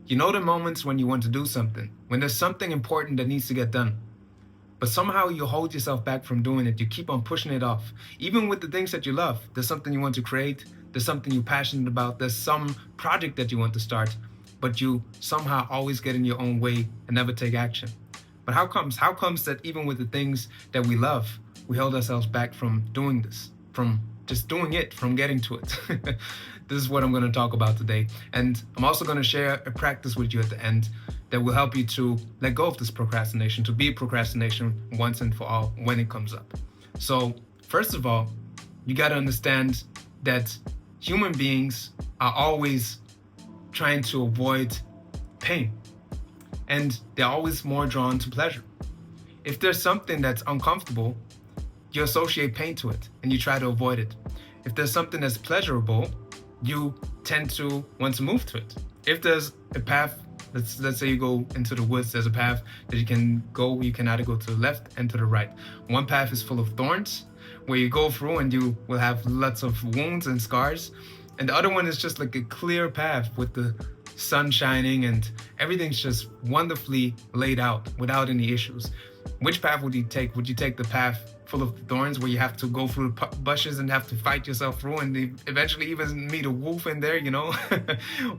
You know the moments when you want to do something, when there's something important that needs to get done, but somehow you hold yourself back from doing it. You keep on pushing it off. Even with the things that you love, there's something you want to create, there's something you're passionate about, there's some project that you want to start, but you somehow always get in your own way and never take action. But how comes? How comes that even with the things that we love, we hold ourselves back from doing this, from just doing it, from getting to it? This is what I'm going to talk about today. And I'm also going to share a practice with you at the end that will help you to let go of this procrastination, to beat procrastination once and for all when it comes up. So, first of all, you got to understand that human beings are always trying to avoid pain, and they're always more drawn to pleasure. If there's something that's uncomfortable, you associate pain to it and you try to avoid it. If there's something that's pleasurable, you tend to want to move to it. If there's a path, let's say you go into the woods, there's a path that you can go. You can either go to the left and to the right. One path is full of thorns, where you go through and you will have lots of wounds and scars. And the other one is just like a clear path with the sun shining and everything's just wonderfully laid out without any issues. Which path would you take? Would you take the path full of thorns where you have to go through bushes and have to fight yourself through and eventually even meet a wolf in there,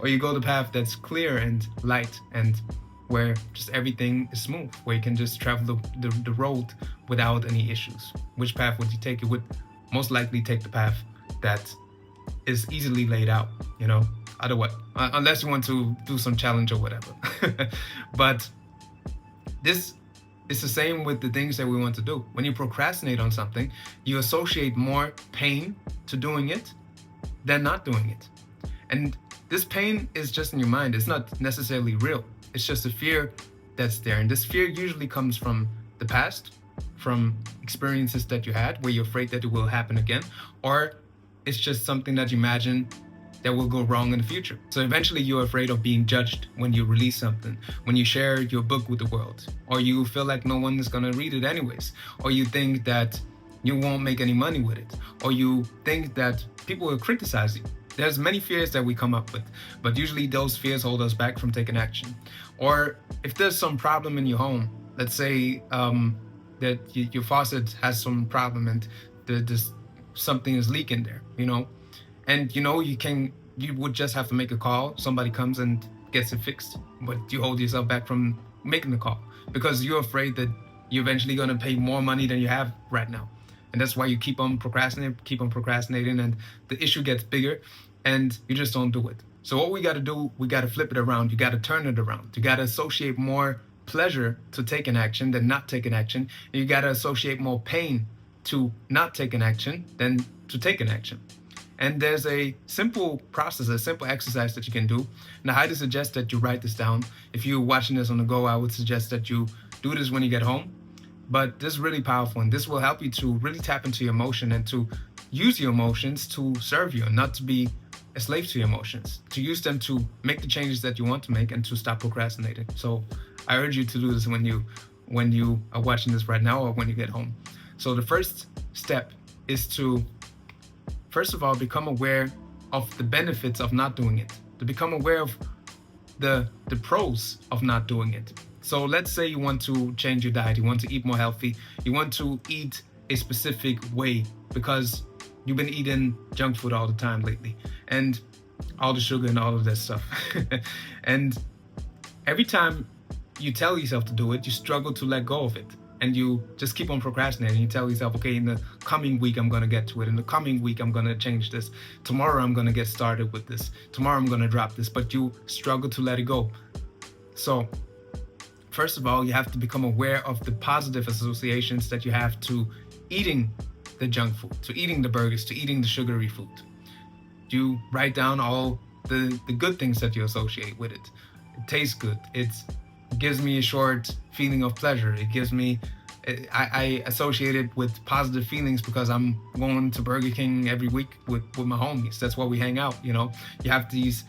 or you go the path that's clear and light and where just everything is smooth, where you can just travel the road without any issues? Which path would you take? You would most likely take the path that is easily laid out, otherwise, unless you want to do some challenge or whatever. But this it's the same with the things that we want to do. When you procrastinate on something, you associate more pain to doing it than not doing it. And this pain is just in your mind. It's not necessarily real. It's just a fear that's there. And this fear usually comes from the past, from experiences that you had where you're afraid that it will happen again, or it's just something that you imagine that will go wrong in the future. So eventually you're afraid of being judged when you release something, when you share your book with the world, or you feel like no one is gonna read it anyways, or you think that you won't make any money with it, or you think that people will criticize you. There's many fears that we come up with, but usually those fears hold us back from taking action. Or if there's some problem in your home, let's say that your faucet has some problem and there's something is leaking there, and you would just have to make a call. Somebody comes and gets it fixed, but you hold yourself back from making the call because you're afraid that you're eventually going to pay more money than you have right now. And that's why you keep on procrastinating, and the issue gets bigger and you just don't do it. So what we got to do, we got to flip it around. You got to turn it around. You got to associate more pleasure to taking action than not taking action. And you got to associate more pain to not taking action than to taking action. And there's a simple process, a simple exercise that you can do. And I highly suggest that you write this down. If you're watching this on the go, I would suggest that you do this when you get home. But this is really powerful, and this will help you to really tap into your emotion and to use your emotions to serve you and not to be a slave to your emotions, to use them to make the changes that you want to make and to stop procrastinating. So I urge you to do this when you are watching this right now or when you get home. So the first step is to, first of all, become aware of the benefits of not doing it, to become aware of the pros of not doing it. So let's say you want to change your diet, you want to eat more healthy, you want to eat a specific way because you've been eating junk food all the time lately and all the sugar and all of that stuff. And every time you tell yourself to do it, you struggle to let go of it. And you just keep on procrastinating. You tell yourself, okay, in the coming week, I'm going to get to it. In the coming week, I'm going to change this. Tomorrow, I'm going to get started with this. Tomorrow, I'm going to drop this. But you struggle to let it go. So first of all, you have to become aware of the positive associations that you have to eating the junk food, to eating the burgers, to eating the sugary food. You write down all the good things that you associate with it. It tastes good. It gives me a short feeling of pleasure. It gives me, I associate it with positive feelings because I'm going to Burger King every week with my homies. That's where we hang out, You have these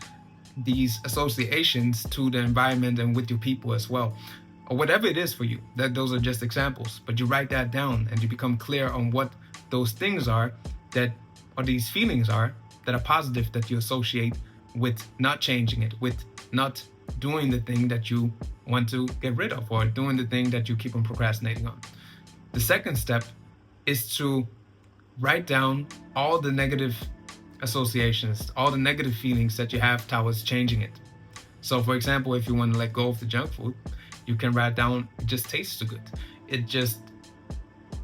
associations to the environment and with your people as well, or whatever it is for you. Those are just examples, but you write that down and you become clear on what those things are or these feelings are that are positive that you associate with not changing it, with not doing the thing that you want to get rid of, or doing the thing that you keep on procrastinating on. The second step is to write down all the negative associations, all the negative feelings that you have towards changing it. So for example, if you want to let go of the junk food, you can write down, it just tastes too good.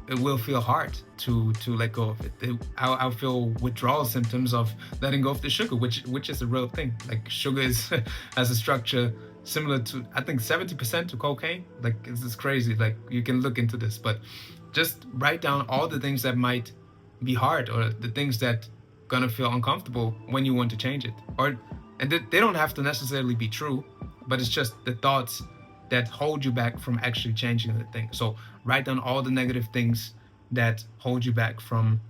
It will feel hard to let go of it. I'll feel withdrawal symptoms of letting go of the sugar, which is a real thing. Like sugar is has a structure similar to, I think, 70% to cocaine. Like it's crazy. Like you can look into this, but just write down all the things that might be hard, or the things that gonna feel uncomfortable when you want to change it. And they don't have to necessarily be true, but it's just the thoughts that hold you back from actually changing the thing. So write down all the negative things that hold you back from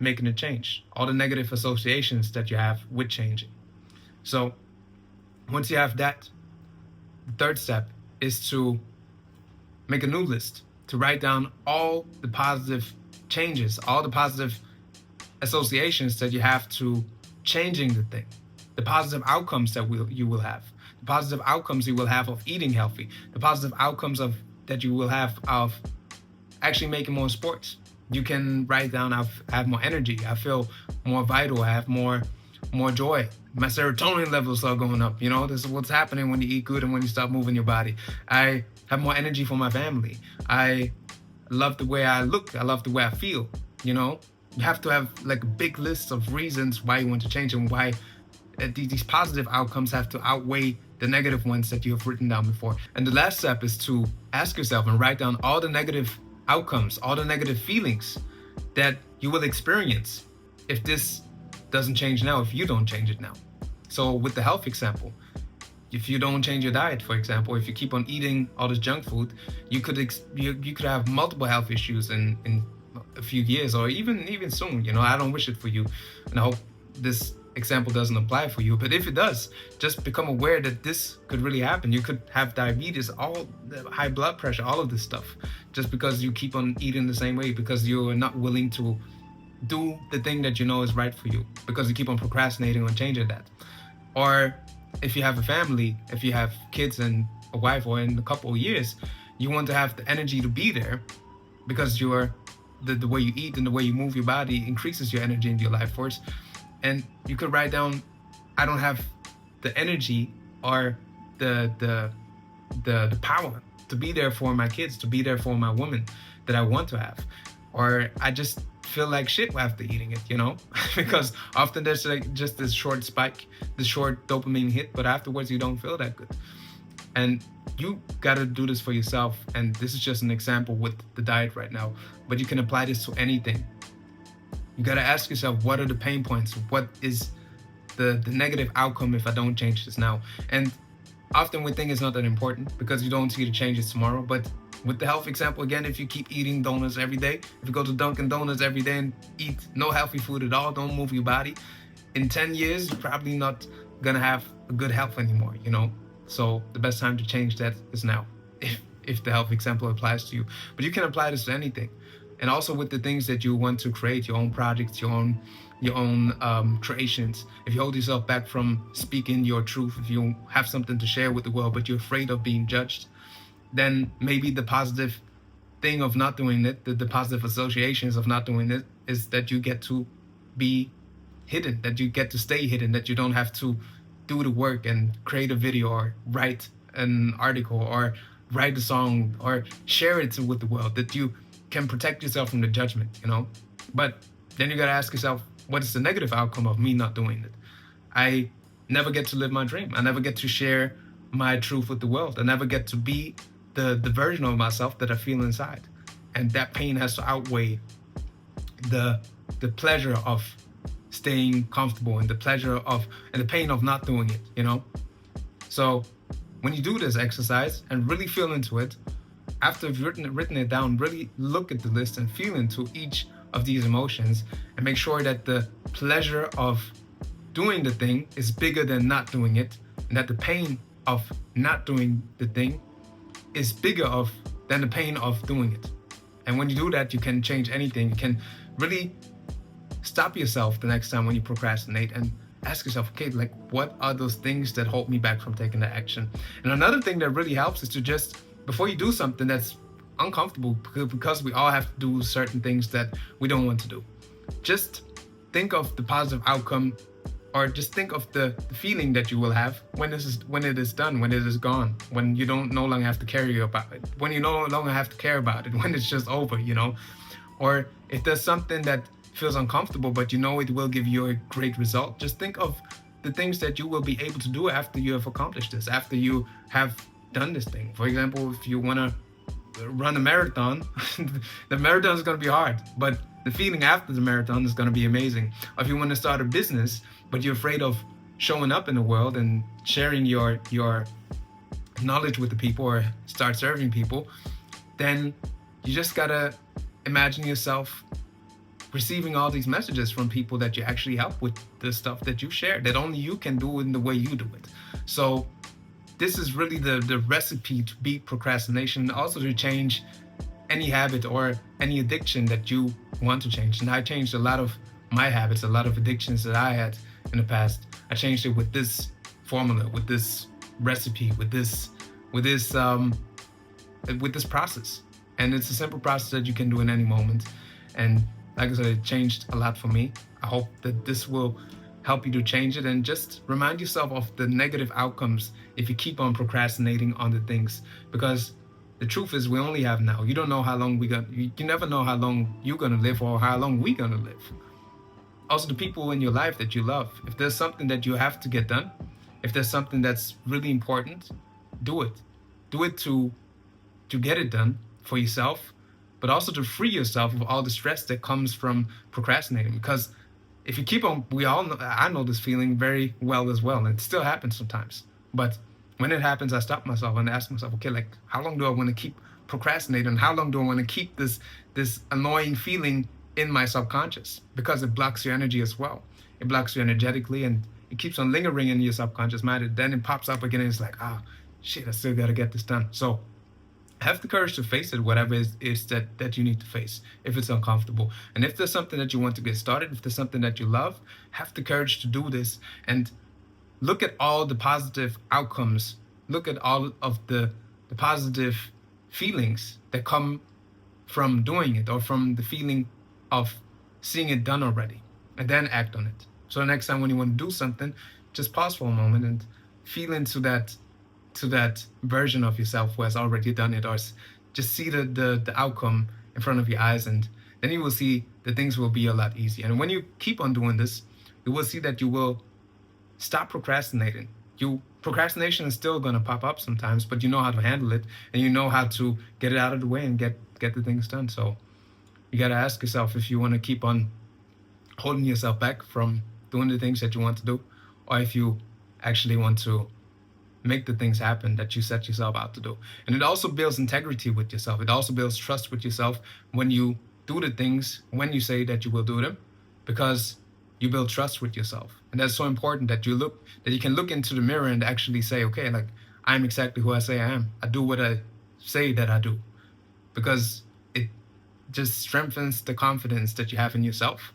making a change, all the negative associations that you have with changing. So once you have that, the third step is to make a new list, to write down all the positive changes, all the positive associations that you have to changing the thing, the positive outcomes that you will have, the positive outcomes you will have of eating healthy, the positive outcomes that you will have of actually making more sports. You can write down, I have more energy, I feel more vital, I have more joy, my serotonin levels are going up. This is what's happening when you eat good and when you stop moving your body. I have more energy for my family. I love the way I look, I love the way I feel. You have to have like a big list of reasons why you want to change, and why these positive outcomes have to outweigh the negative ones that you have written down before. And the last step is to ask yourself and write down all the negative outcomes, all the negative feelings that you will experience if this doesn't change now, if you don't change it now. So with the health example, if you don't change your diet, for example, if you keep on eating all this junk food, you could have multiple health issues in a few years, or even soon. I don't wish it for you, and I hope this example doesn't apply for you. But if it does, just become aware that this could really happen. You could have diabetes, all the high blood pressure, all of this stuff, just because you keep on eating the same way, because you're not willing to do the thing that you know is right for you, because you keep on procrastinating on changing that. Or if you have a family, if you have kids and a wife, or in a couple of years, you want to have the energy to be there, because the way you eat and the way you move your body increases your energy and your life force. And you could write down, I don't have the energy or the power to be there for my kids, to be there for my woman that I want to have. Or I just feel like shit after eating it, because often there's like just this short spike, this short dopamine hit, but afterwards you don't feel that good. And you gotta do this for yourself. And this is just an example with the diet right now, but you can apply this to anything. You gotta ask yourself, what are the pain points? What is the negative outcome if I don't change this now? And often we think it's not that important because you don't see the changes tomorrow. But with the health example, again, if you keep eating donuts every day, if you go to Dunkin' Donuts every day and eat no healthy food at all, don't move your body, in 10 years, you're probably not gonna have a good health anymore, So the best time to change that is now, if the health example applies to you. But you can apply this to anything. And also with the things that you want to create, your own projects, your own creations. If you hold yourself back from speaking your truth, if you have something to share with the world, but you're afraid of being judged, then maybe the positive thing of not doing it, the positive associations of not doing it, is that you get to be hidden, that you get to stay hidden, that you don't have to do the work and create a video or write an article or write a song or share it with the world, that you can protect yourself from the judgment, But then you gotta ask yourself, what is the negative outcome of me not doing it? I never get to live my dream. I never get to share my truth with the world. I never get to be the version of myself that I feel inside. And that pain has to outweigh the pleasure of staying comfortable and the pain of not doing it, So when you do this exercise and really feel into it, after you've written it down, really look at the list and feel into each of these emotions, and make sure that the pleasure of doing the thing is bigger than not doing it, and that the pain of not doing the thing is bigger than the pain of doing it. And when you do that, you can change anything. You can really stop yourself the next time when you procrastinate and ask yourself, okay, like what are those things that hold me back from taking the action? And another thing that really helps is to just, before you do something that's uncomfortable, because we all have to do certain things that we don't want to do, just think of the positive outcome, or just think of the feeling that you will have when it is done, when it is gone, when you don't no longer have to care about it, when you no longer have to care about it, when it's just over, Or if there's something that feels uncomfortable, but you know it will give you a great result, just think of the things that you will be able to do after you have accomplished this, after you have done this thing. For example, if you want to run a marathon, the marathon is going to be hard, but the feeling after the marathon is going to be amazing. Or if you want to start a business, but you're afraid of showing up in the world and sharing your knowledge with the people, or start serving people, then you just got to imagine yourself receiving all these messages from people that you actually help with the stuff that you share, that only you can do in the way you do it. So this is really the recipe to beat procrastination, also to change any habit or any addiction that you want to change. And I changed a lot of my habits, a lot of addictions that I had in the past. I changed it with this formula, with this recipe, with this process. And it's a simple process that you can do in any moment. And like I said, it changed a lot for me. I hope that this will help you to change it, and just remind yourself of the negative outcomes if you keep on procrastinating on the things. Because the truth is, we only have now. You don't know how long you never know how long you're gonna live, or how long we're gonna live. Also, the people in your life that you love, if there's something that you have to get done, if there's something that's really important, do it. Do it to get it done for yourself, but also to free yourself of all the stress that comes from procrastinating. Because if you keep on, I know this feeling very well as well, and it still happens sometimes. But when it happens, I stop myself and ask myself, okay, like, how long do I want to keep procrastinating? How long do I want to keep this annoying feeling in my subconscious? Because it blocks your energy as well. It blocks you energetically, and it keeps on lingering in your subconscious mind. Then it pops up again, and it's like, shit, I still got to get this done. So have the courage to face it, whatever it is that you need to face, if it's uncomfortable. And if there's something that you want to get started, if there's something that you love, have the courage to do this, and look at all the positive outcomes. Look at all of the positive feelings that come from doing it, or from the feeling of seeing it done already, and then act on it. So the next time when you want to do something, just pause for a moment and feel into that version of yourself who has already done it, or just see the outcome in front of your eyes, and then you will see that things will be a lot easier. And when you keep on doing this, you will see that you will stop procrastinating. Procrastination is still going to pop up sometimes, but you know how to handle it, and you know how to get it out of the way and get the things done. So you got to ask yourself if you want to keep on holding yourself back from doing the things that you want to do, or if you actually want to make the things happen that you set yourself out to do. And it also builds integrity with yourself. It also builds trust with yourself when you do the things, when you say that you will do them, because you build trust with yourself. And that's so important, that you can look into the mirror and actually say, okay, like, I'm exactly who I say I am. I do what I say that I do. Because it just strengthens the confidence that you have in yourself,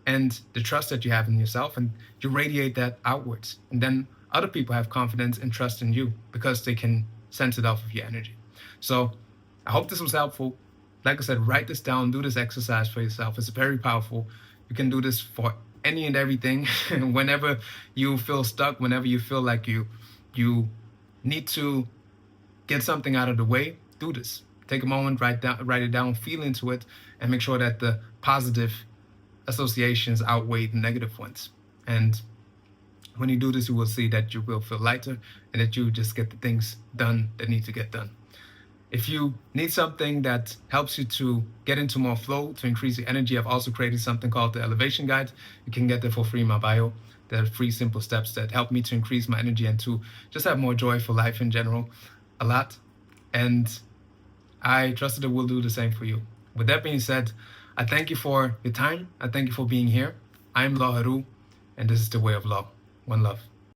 and the trust that you have in yourself, and you radiate that outwards. And then other people have confidence and trust in you, because they can sense it off of your energy. So I hope this was helpful. Like I said, write this down, do this exercise for yourself. It's very powerful. You can do this for any and everything. Whenever you feel stuck, whenever you feel like you need to get something out of the way, do this. Take a moment, write it down, feel into it, and make sure that the positive associations outweigh the negative ones. And when you do this, you will see that you will feel lighter, and that you just get the things done that need to get done. If you need something that helps you to get into more flow, to increase your energy, I've also created something called the Elevation Guide. You can get that for free in my bio. There are 3 simple steps that help me to increase my energy and to just have more joy for life in general, a lot. And I trust that it will do the same for you. With that being said, I thank you for your time. I thank you for being here. I'm Law Haru, and this is the Way of Law. One love.